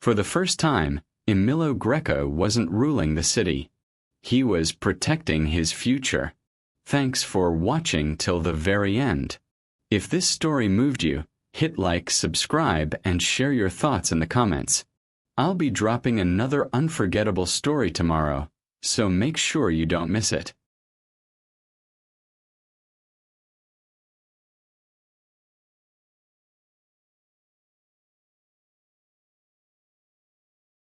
[SPEAKER 1] For the first time, Emilio Greco wasn't ruling the city. He was protecting his future. Thanks for watching till the very end. If this story moved you, hit like, subscribe, and share your thoughts in the comments. I'll be dropping another unforgettable story tomorrow, so make sure you don't miss it.